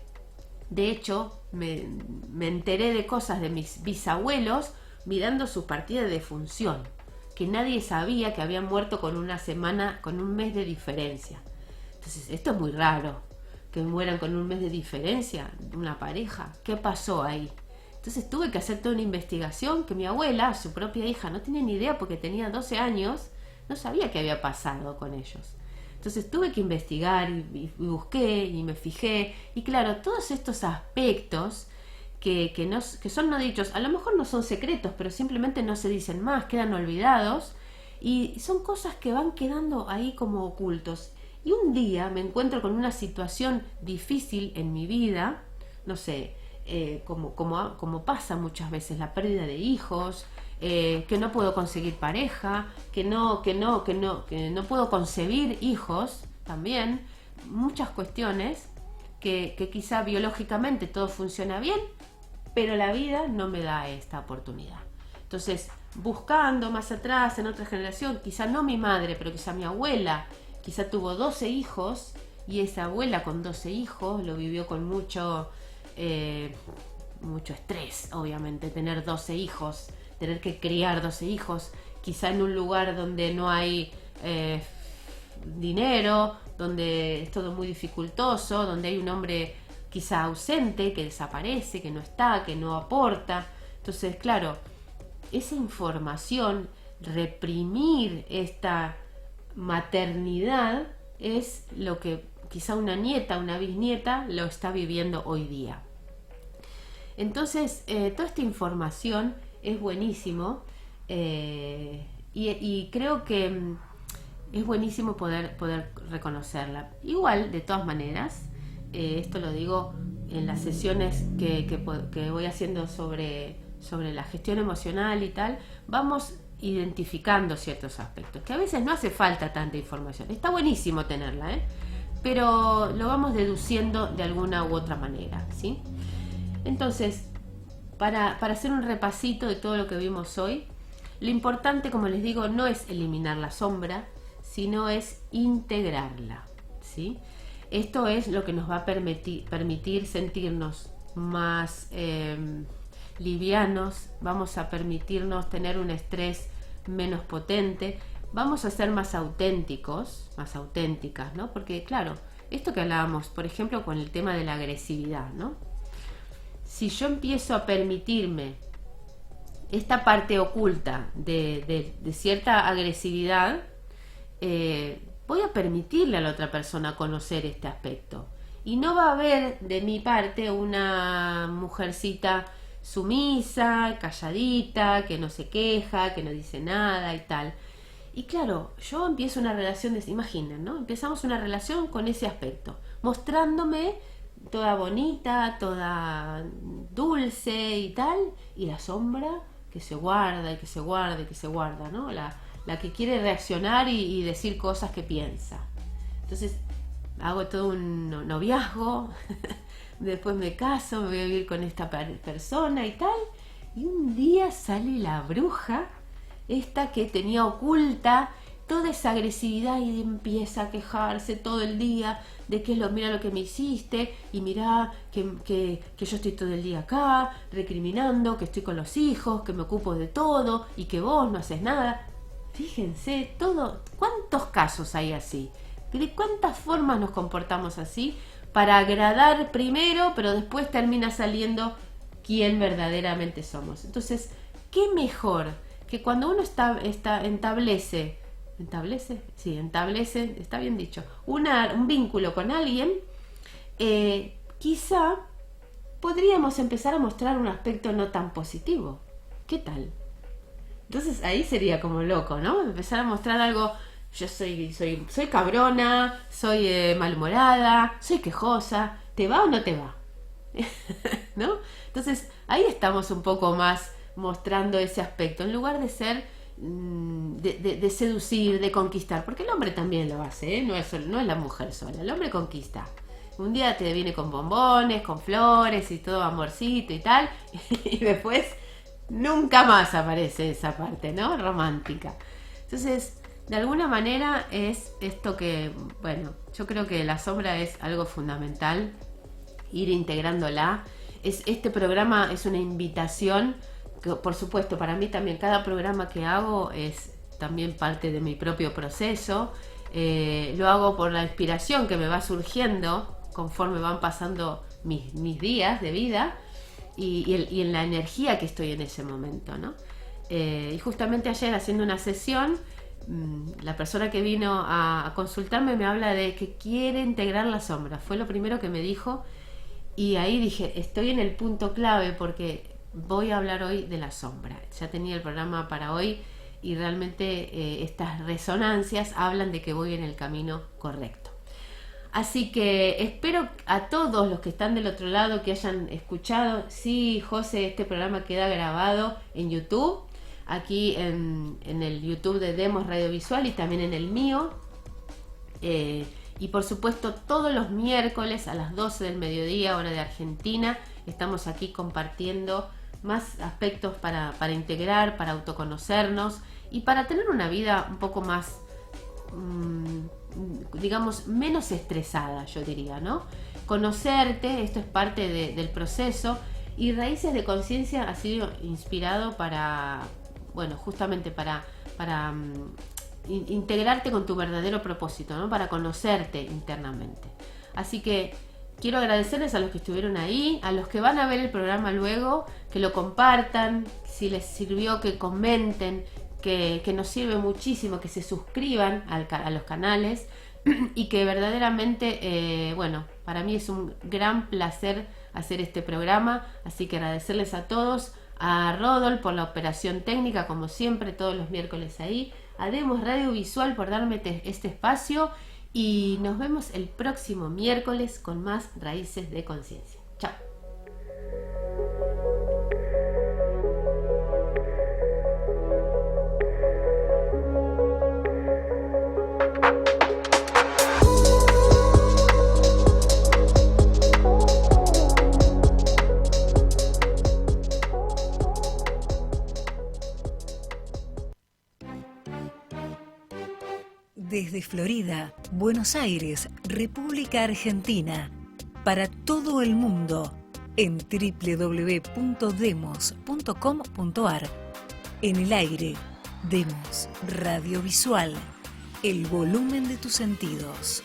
de hecho, me enteré de cosas de mis bisabuelos mirando sus partidas de defunción, que nadie sabía que habían muerto con una semana, con un mes de diferencia. Entonces, esto es muy raro, que mueran con un mes de diferencia una pareja. ¿Qué pasó ahí? Entonces tuve que hacer toda una investigación que mi abuela, su propia hija, no tenía ni idea porque tenía 12 años, no sabía qué había pasado con ellos. Entonces tuve que investigar y busqué y me fijé. Y claro, todos estos aspectos que son no dichos, a lo mejor no son secretos, pero simplemente no se dicen más, quedan olvidados. Y son cosas que van quedando ahí como ocultos. Y un día me encuentro con una situación difícil en mi vida, no sé, como pasa muchas veces, la pérdida de hijos, que no puedo conseguir pareja, que no puedo concebir hijos, también muchas cuestiones que quizá biológicamente todo funciona bien, pero la vida no me da esta oportunidad. Entonces, buscando más atrás en otra generación, quizá no mi madre, pero quizá mi abuela, quizá tuvo 12 hijos, y esa abuela con 12 hijos lo vivió con mucho estrés, obviamente, tener 12 hijos, tener que criar 12 hijos, quizá en un lugar donde no hay dinero, donde es todo muy dificultoso, donde hay un hombre quizá ausente, que desaparece, que no está, que no aporta. Entonces, claro, esa información, reprimir esta maternidad, es lo que quizá una nieta, una bisnieta lo está viviendo hoy día. Entonces, toda esta información es buenísimo, y creo que es buenísimo poder reconocerla. Igual, de todas maneras, esto lo digo en las sesiones que voy haciendo sobre la gestión emocional y tal, vamos identificando ciertos aspectos, que a veces no hace falta tanta información. Está buenísimo tenerla, pero lo vamos deduciendo de alguna u otra manera, ¿sí? Entonces, para hacer un repasito de todo lo que vimos hoy, lo importante, como les digo, no es eliminar la sombra, sino es integrarla, ¿sí? Esto es lo que nos va a permitir sentirnos más livianos, vamos a permitirnos tener un estrés menos potente, vamos a ser más auténticos, más auténticas, ¿no? Porque claro, esto que hablábamos, por ejemplo, con el tema de la agresividad, ¿no? Si yo empiezo a permitirme esta parte oculta de cierta agresividad, voy a permitirle a la otra persona conocer este aspecto. Y no va a haber de mi parte una mujercita sumisa, calladita, que no se queja, que no dice nada y tal. Y claro, yo empiezo una relación, imaginen, ¿no? Empezamos una relación con ese aspecto, mostrándome toda bonita, toda dulce y tal, y la sombra que se guarda y que se guarda y que se guarda, ¿no? La que quiere reaccionar y decir cosas que piensa. Entonces hago todo un noviazgo, después me caso, me voy a vivir con esta persona y tal, y un día sale la bruja, esta que tenía oculta toda esa agresividad y empieza a quejarse todo el día de que mira lo que me hiciste y mira que yo estoy todo el día acá recriminando, que estoy con los hijos, que me ocupo de todo y que vos no haces nada. Fíjense, ¿cuántos casos hay así? ¿De cuántas formas nos comportamos así para agradar primero, pero después termina saliendo quién verdaderamente somos? Entonces, ¿qué mejor que cuando uno establece, está bien dicho, un vínculo con alguien, quizá podríamos empezar a mostrar un aspecto no tan positivo? ¿Qué tal? Entonces ahí sería como loco, ¿no? Empezar a mostrar algo, yo soy cabrona, soy malhumorada, soy quejosa, ¿te va o no te va? ¿No? Entonces ahí estamos un poco más mostrando ese aspecto, en lugar de ser de seducir, de conquistar, porque el hombre también lo hace, ¿eh? No es la mujer sola, el hombre conquista. Un día te viene con bombones, con flores y todo amorcito y tal, y después nunca más aparece esa parte, ¿no? Romántica. Entonces, de alguna manera es esto que, bueno, yo creo que la sombra es algo fundamental, ir integrándola. Este programa es una invitación, que, por supuesto, para mí también cada programa que hago es también parte de mi propio proceso. Lo hago por la inspiración que me va surgiendo conforme van pasando mis días de vida. Y en la energía que estoy en ese momento, ¿no? Y justamente ayer haciendo una sesión, la persona que vino a consultarme me habla de que quiere integrar la sombra. Fue lo primero que me dijo y ahí dije, estoy en el punto clave porque voy a hablar hoy de la sombra. Ya tenía el programa para hoy y realmente estas resonancias hablan de que voy en el camino correcto. Así que espero a todos los que están del otro lado que hayan escuchado. Sí, José, este programa queda grabado en YouTube, aquí en el YouTube de Demos Radiovisual y también en el mío. Y por supuesto todos los miércoles a las 12 del mediodía, hora de Argentina, estamos aquí compartiendo más aspectos para integrar, para autoconocernos y para tener una vida un poco más... digamos, menos estresada, yo diría, ¿no? Conocerte, esto es parte del proceso, y Raíces de Conciencia ha sido inspirado para, bueno, justamente para integrarte con tu verdadero propósito, ¿no? Para conocerte internamente. Así que quiero agradecerles a los que estuvieron ahí, a los que van a ver el programa luego, que lo compartan, si les sirvió que comenten, que nos sirve muchísimo que se suscriban a los canales y que verdaderamente, bueno, para mí es un gran placer hacer este programa, así que agradecerles a todos, a Rodol por la operación técnica, como siempre, todos los miércoles ahí, a Demos Radiovisual por darme este espacio y nos vemos el próximo miércoles con más Raíces de Conciencia. Chao. Desde Florida, Buenos Aires, República Argentina, para todo el mundo, en www.demos.com.ar. En el aire, Demos Radiovisual, el volumen de tus sentidos.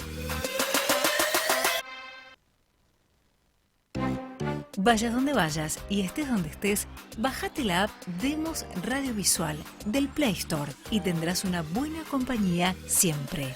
Vayas donde vayas y estés donde estés, bájate la app Demos Radiovisual del Play Store y tendrás una buena compañía siempre.